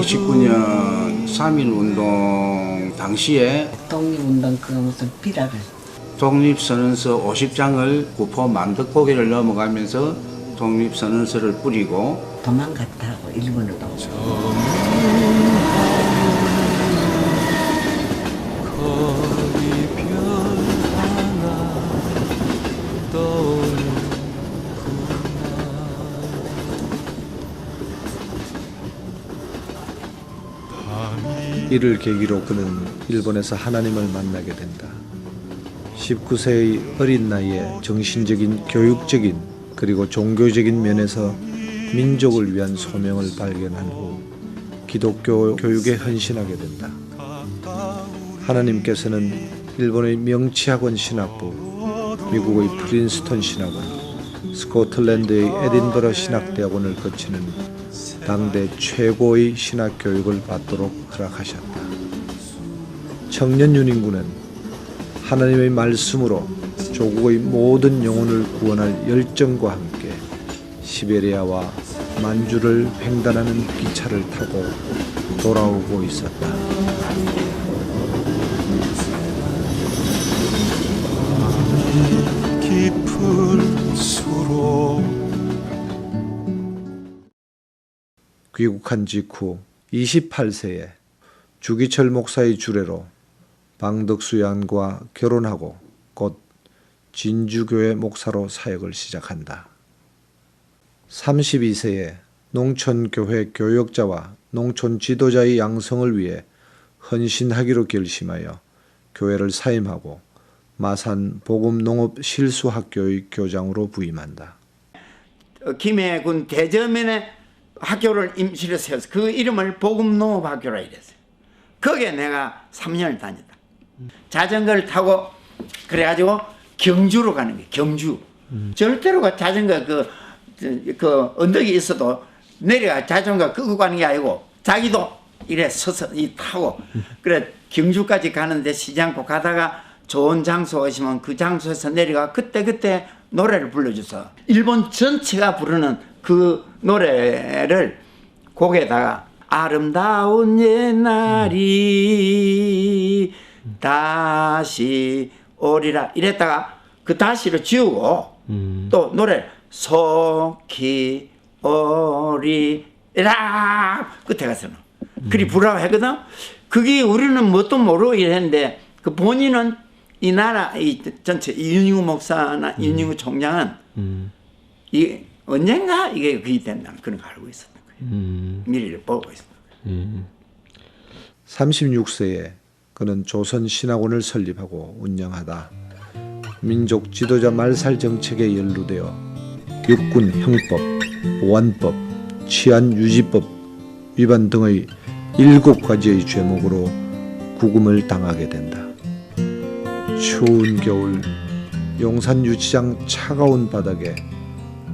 1919년 3.1운동 당시에 독립운동 그 무슨 비라를 독립선언서 50장을 구포 만덕고개를 넘어가면서 독립선언서를 뿌리고 도망갔다고 일본으로. 이를 계기로 그는 일본에서 하나님을 만나게 된다. 19세의 어린 나이에 정신적인, 교육적인 그리고 종교적인 면에서 민족을 위한 소명을 발견한 후 기독교 교육에 헌신하게 된다. 하나님께서는 일본의 명치학원 신학부, 미국의 프린스턴 신학원, 스코틀랜드의 에딘버러 신학대학원을 거치는 당대 최고의 신학 교육을 받도록 허락하셨다. 청년 윤인구는 하나님의 말씀으로 조국의 모든 영혼을 구원할 열정과 함께 시베리아와 만주를 횡단하는 기차를 타고 돌아오고 있었다. 깊은 수로 귀국한 직후 28세에 주기철 목사의 주례로 방덕수 양과 결혼하고 곧 진주교회 목사로 사역을 시작한다. 32세에 농촌교회 교역자와 농촌 지도자의 양성을 위해 헌신하기로 결심하여 교회를 사임하고 마산 복음농업실수학교의 교장으로 부임한다. 김해군 대저면에 학교를 임시로 세워서 그 이름을 복음농업학교라 이랬어요. 거기에 내가 3년을 다녔다. 자전거를 타고 그래가지고 경주로 가는 거예요. 경주. 절대로 자전거 그 언덕이 있어도 내려가 자전거 끄고 가는 게 아니고 자기도 이래 서서 타고 그래 경주까지 가는데 쉬지 않고 가다가 좋은 장소 오시면 그 장소에서 내려가 그때 노래를 불러줘서 일본 전체가 부르는 그 노래를 곡에다가 아름다운 옛날이 다시 오리라 이랬다가 그 다시를 지우고 또 노래 속히 오리라 끝에 가서는 그리 부르라고 했거든. 그게 우리는 뭣도 모르고 이랬는데 그 본인은 이 나라 이 전체 이윤희구 목사나 이윤희구 총장은 이 언젠가 이게 그게 된다는 그런 거 알고 있었던 거예요. 미래를 보고 있었던 거예요. 36세에 그는 조선신학원을 설립하고 운영하다 민족 지도자 말살 정책에 연루되어 육군 형법, 보안법, 치안유지법 위반 등의 7가지의 죄목으로 구금을 당하게 된다. 추운 겨울 용산 유치장 차가운 바닥에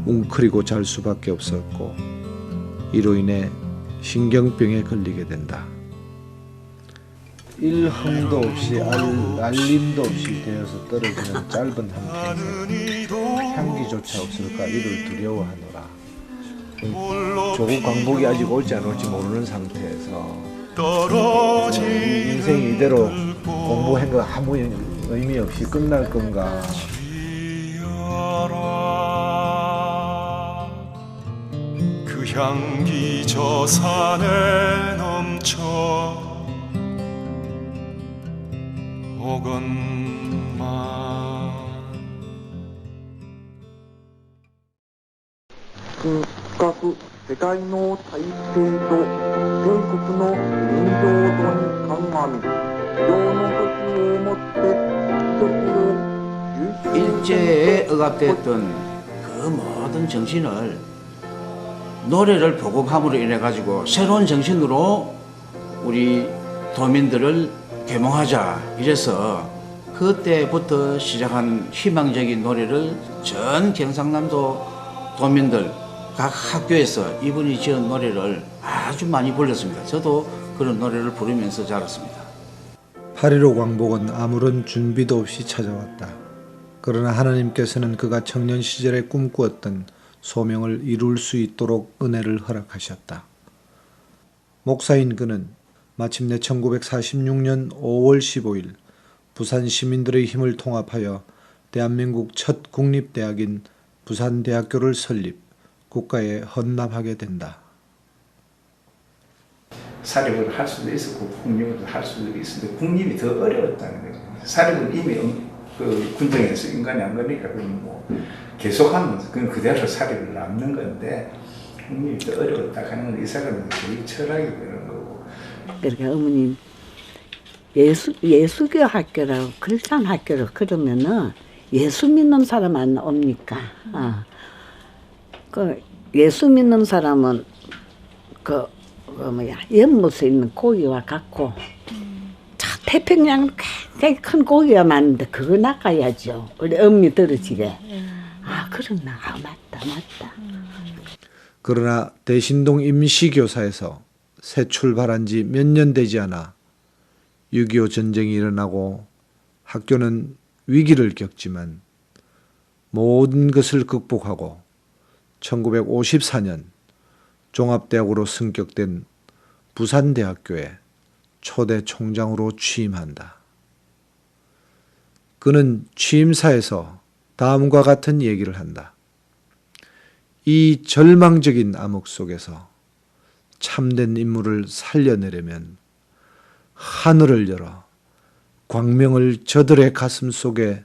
웅크리고 잘 수밖에 없었고 이로 인해 신경병에 걸리게 된다. 일흥도 없이 알림도 없이 되어서 떨어지는 짧은 한 평생 향기조차 없을까 이를 두려워하노라. 조국 광복이 아직 올지 안 올지 모르는 상태에서 인생이 이대로 공부한 거 아무 의미 없이 끝날 건가. 그 향기 저 산에 넘쳐 오건만 軍拡世界の体制と全国の人情度に鑑み情の時をもって一つを 일제에 억압됐던 그 모든 정신을 노래를 보급함으로 인해 가지고 새로운 정신으로 우리 도민들을 계몽하자 이래서 그때부터 시작한 희망적인 노래를 전 경상남도 도민들 각 학교에서 이분이 지은 노래를 아주 많이 불렀습니다. 저도 그런 노래를 부르면서 자랐습니다. 8.15 광복은 아무런 준비도 없이 찾아왔다. 그러나 하나님께서는 그가 청년 시절에 꿈꾸었던 소명을 이룰 수 있도록 은혜를 허락하셨다. 목사인 그는 마침내 1946년 5월 15일 부산 시민들의 힘을 통합하여 대한민국 첫 국립대학인 부산대학교를 설립, 국가에 헌납하게 된다. 사립을 할 수도 있었고 국립을 할 수도 있었는데 국립이 더 어려웠다는 거예요. 사립은 이미 그 군정에서 인간이 한 거니까 그건 뭐 계속하면 그건 그대로 사립을 남는 건데 국립이 더 어려웠다 하는 건 이 사람은 되게 철학이 그런 거고. 그러니까 어머님 예수교 학교라고 크리스찬 학교로 그러면은 예수 믿는 사람 안 옵니까? 그 예수 믿는 사람은 그 연못에 있는 고기와 같고 태평양 굉장히 큰 고기가 많은데 그거 낚아야죠. 우리 엄니 떨어지게. 그렇나. 맞다. 그러나 대신동 임시교사에서 새 출발한 지 몇 년 되지 않아 6.25 전쟁이 일어나고 학교는 위기를 겪지만 모든 것을 극복하고 1954년 종합대학으로 승격된 부산대학교에 초대 총장으로 취임한다. 그는 취임사에서 다음과 같은 얘기를 한다. 이 절망적인 암흑 속에서 참된 인물을 살려내려면 하늘을 열어 광명을 저들의 가슴 속에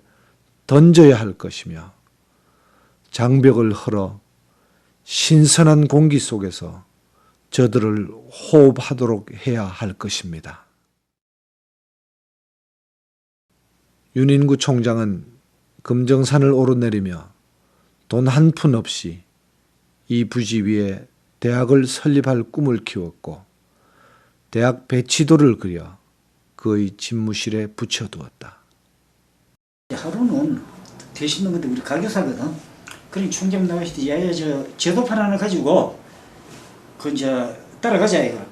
던져야 할 것이며 장벽을 헐어 신선한 공기 속에서 저들을 호흡하도록 해야 할 것입니다. 윤인구 총장은 금정산을 오르내리며 돈 한 푼 없이 이 부지 위에 대학을 설립할 꿈을 키웠고 대학 배치도를 그려 그의 집무실에 붙여두었다. 하루는 되시는 건데 우리 가교사거든. 그러니 총장 나가실 때 야야 저 제도판 하나 가지고 그 이제 따라가자 이거.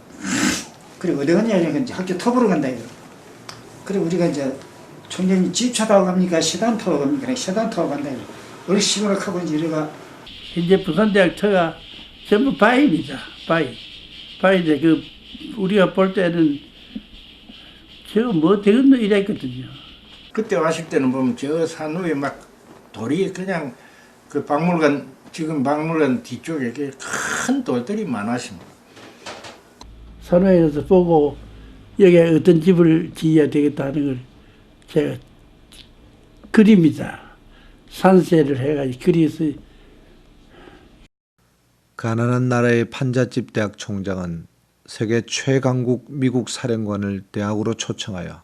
그리고 어디 갔냐 이러니까 이제 학교 터보러 간다 이거. 그리고 우리가 이제 총장님 집차 타고 갑니까 세단 타고 갑니까 세단 타고 간다 이거. 얼씨구나 하고 이제 이래가 이제 부산대학 터가 전부 바위입니다. 바위인데 그 우리가 볼 때는 저거 뭐 되겠노 이랬거든요. 그때 왔을 때는 보면 저 산 위에 막 돌이 그냥 그 박물관 지금 박물관 뒤쪽에 이렇게 큰 돌들이 많았습니다. 산호에서 보고 여기에 어떤 집을 지어야 되겠다 하는 걸 제가 그립니다. 산세를 해가지고 그려서. 가난한 나라의 판잣집 대학 총장은 세계 최강국 미국 사령관을 대학으로 초청하여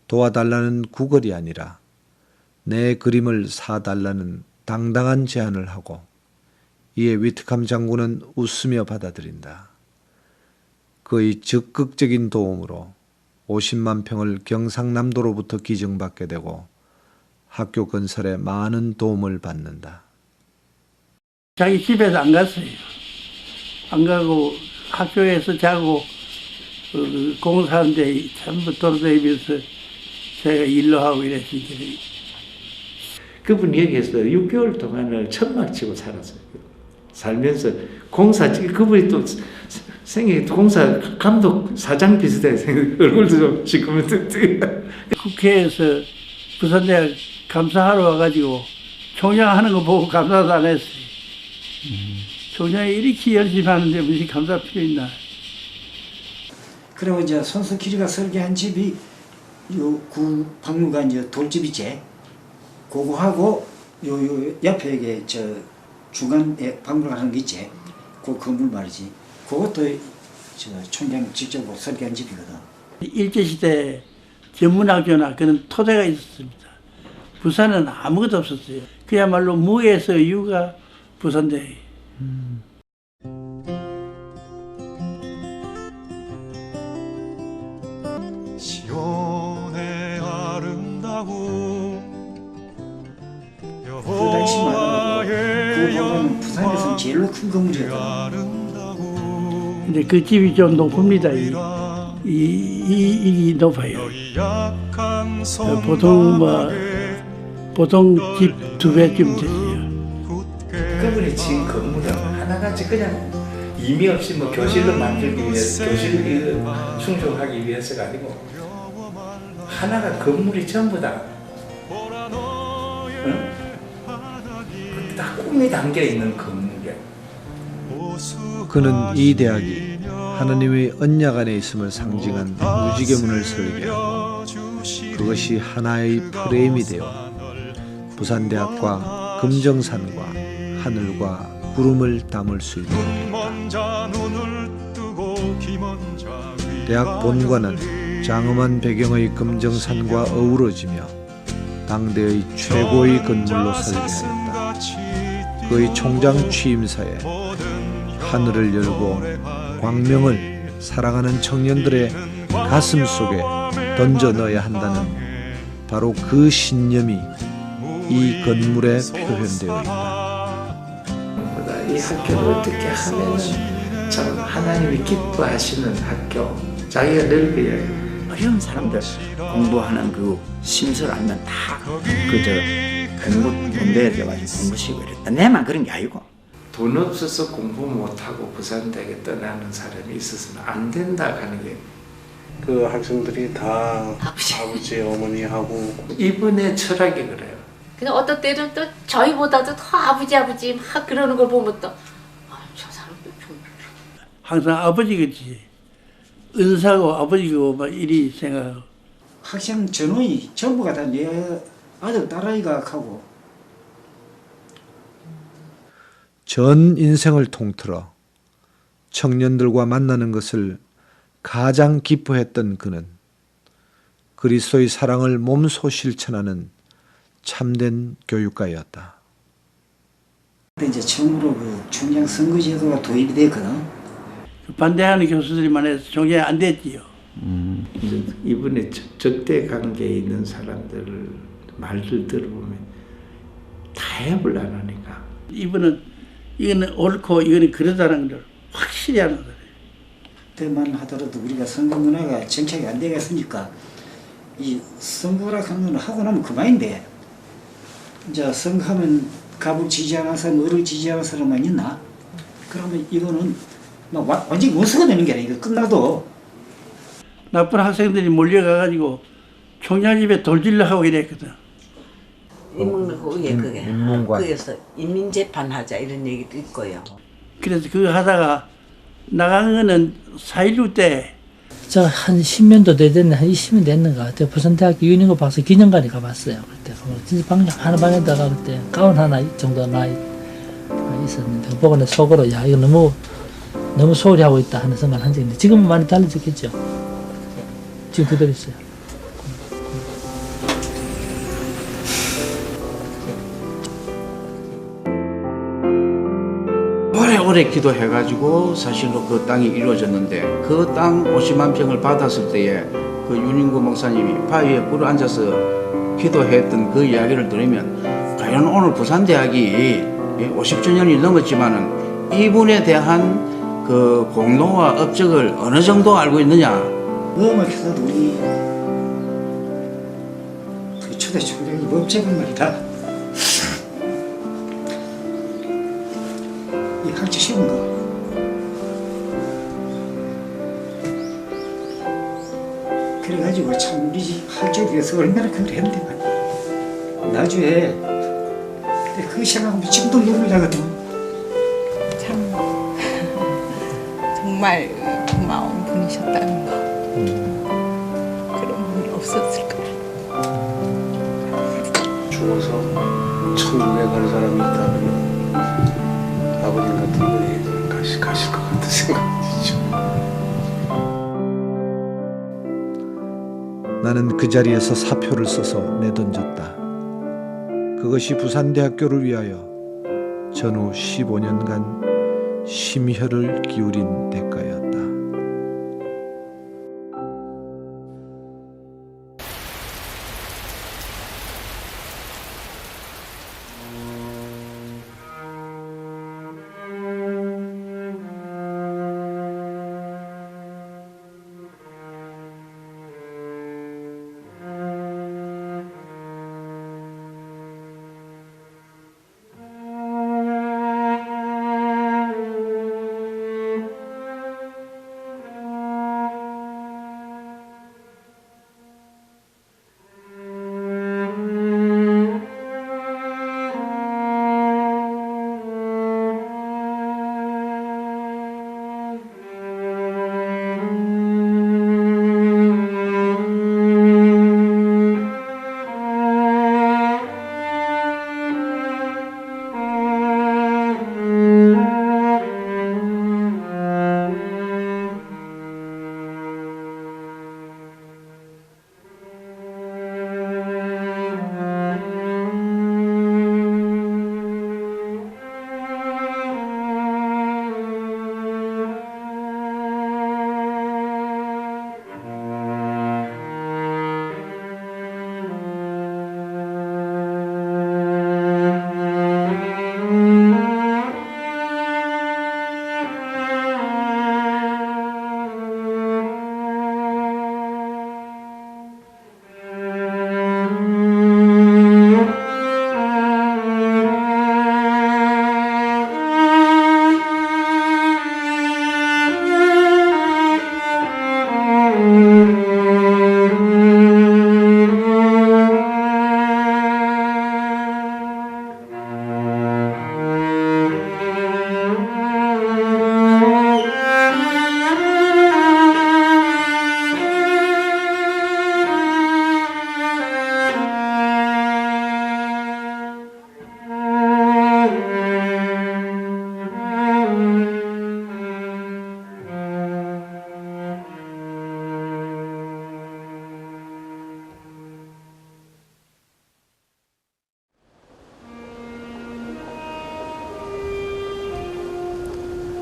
도와달라는 구걸이 아니라 내 그림을 사달라는 당당한 제안을 하고 이에 위트캄 장군은 웃으며 받아들인다. 그의 적극적인 도움으로 50만 평을 경상남도로부터 기증받게 되고 학교 건설에 많은 도움을 받는다. 자기 집에서 안 갔어요. 안 가고 학교에서 자고 공사하는데 전부 돌아다니면서 제가 일로 하고 이랬으니까 그분이 여기에서 6개월 동안을 천막치고 살았어요. 살면서 공사, 그분이 또 생애 공사 감독 사장 비슷해요. 얼굴도 좀 시커멓듯. 국회에서 부산대학 감사하러 와가지고 총장 하는 거 보고 감사도 안 했어요. 총장이 이렇게 열심히 하는데 무슨 감사 필요 있나. 그리고 이제 손석희가 설계한 집이 요 구 박물관 이제 돌집이지. 그거하고 요 옆에 이게 저 중간에 박물관 하는 게 있지. 그 건물 말이지. 그것도 저 총장 직접 설계한 집이거든. 일제시대 전문학교나 그런 토대가 있었습니다. 부산은 아무것도 없었어요. 그야말로 무에서 유가 부산대. 시온의 아름다움 그 당시 말하고 그 보면 부산에서 제일로 큰 건물이었거든. 근데 그 집이 좀 높습니다. 이 높아요. 보통 집 2배쯤 되지요. 그분이 지은 건물은 하나같이 그냥 의미 없이 뭐 교실을 만들기 위해서, 교실을 충족하기 위해서가 아니고 하나가 건물이 전부 다 다 꿈이 담겨 있는 건물이야. 그는 이 대학이 하느님의 언약 안에 있음을 상징한 무지개문을 설계하고 그것이 하나의 프레임이 되어 부산대학과 금정산과 하늘과 구름을 담을 수 있도록 했다. 대학 본관은 장엄한 배경의 금정산과 어우러지며 당대의 최고의 건물로 설계하였다. 그의 총장 취임사에 하늘을 열고 광명을 살아가는 청년들의 가슴 속에 던져 넣어야 한다는 바로 그 신념이 이 건물에 표현되어 있다. 이 학교를 어떻게 하면은 참 하나님이 기뻐하시는 학교, 자기가 넓어야 해요. 어려운 사람들 공부하는 그 심술 알면 다 그저 공부 문대해져가지고 공부시고 이랬다. 내만 그런 게 아니고. 돈 없어서 공부 못하고 부산대학에 떠나는 사람이 있어서는 안 된다 하는 게 그 학생들이 다 아버지 어머니하고 이분의 철학이 그래요. 근데 어떤 때는 또 저희보다도 더 아버지 막 그러는 걸 보면 또 저 사람도 좀 항상 아버지겠지. 은사고 아버지고 막 이리 생각하고. 학생 전원이 전부가 다 내 아들 딸아이가 하고 전 인생을 통틀어 청년들과 만나는 것을 가장 기뻐했던 그는 그리스도의 사랑을 몸소 실천하는 참된 교육가였다. 근데 이제 처음으로 그 총장 선거제도가 도입이 됐거든. 반대하는 교수들만 해서 종이 안 됐지요. 이분의 적대 관계에 있는 사람들 말들 들어보면 타협을 안 하니까. 이분은 이거는 옳고 이거는 그러다는 걸 확실히 하는 거예요. 그때만 하더라도 우리가 선거 문화가 정착이 안 되겠으니까 이 선거라 하는 건 하고 나면 그만인데 이제 선거하면 갑을 지지하는 사람, 을을 지지하는 사람만 있나? 그러면 이거는 막 완전히 원수가 되는 게 아니라 이거 끝나도 나쁜 학생들이 몰려가가지고 총장 집에 돌질러 하고 이랬거든. 인문관 그게 인문관. 그래서 인민재판하자 이런 얘기도 있고요. 그래서 그거 하다가 나간 거는 4.16 때 저 한 10년도 됐네, 한 20년 됐는 것 같아요. 부산대학교 윤인구 박사 기념관에 가봤어요. 그때 진짜 하는 방에다가 그때 가운 하나 정도 나 있었는데 보고 내 속으로 야 이거 너무 소홀히 하고 있다 하는 생각을 한 적이 있는데 지금은 많이 달라졌겠죠. 지금 그대로 있어요. 오래 기도해가지고 사실로 그 땅이 이루어졌는데 그 땅 50만 평을 받았을 때에 그 윤인구 목사님이 바위에 꿇어 앉아서 기도했던 그 이야기를 들으면 과연 오늘 부산대학이 50주년이 넘었지만은 이분에 대한 그 공로와 업적을 어느 정도 알고 있느냐? 어머니께서 우리 그 초대 총장이 법책을 말이다. 이 학교 쉬운 거. 그래가지고 참 우리 집 학교에 대해서 얼마나 그걸 했는데 나중에 그 생각하면 지금도 눈물 나거든. 참 정말 고마운 분이셨다는 거. 그런 분이 없었을 거야. 죽어서 천국에 갈 사람이 있다면 아버님 같은 분이 가실 것 같은 생각이 들죠. 나는 그 자리에서 사표를 써서 내던졌다. 그것이 부산대학교를 위하여 전후 15년간 심혈을 기울인 대가였다.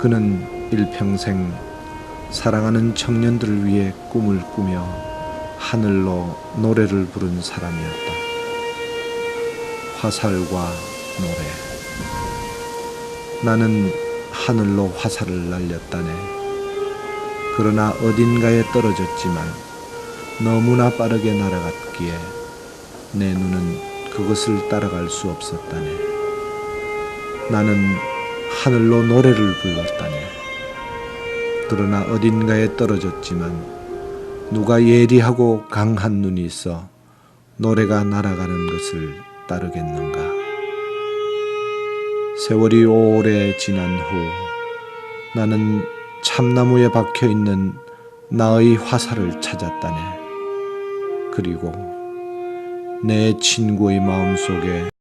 그는 일평생 사랑하는 청년들을 위해 꿈을 꾸며 하늘로 노래를 부른 사람이었다. 화살과 노래. 나는 하늘로 화살을 날렸다네. 그러나 어딘가에 떨어졌지만 너무나 빠르게 날아갔기에 내 눈은 그것을 따라갈 수 없었다네. 나는 하늘로 노래를 불렀다네. 그러나 어딘가에 떨어졌지만 누가 예리하고 강한 눈이 있어 노래가 날아가는 것을 따르겠는가. 세월이 오래 지난 후 나는 참나무에 박혀있는 나의 화살을 찾았다네. 그리고 내 친구의 마음속에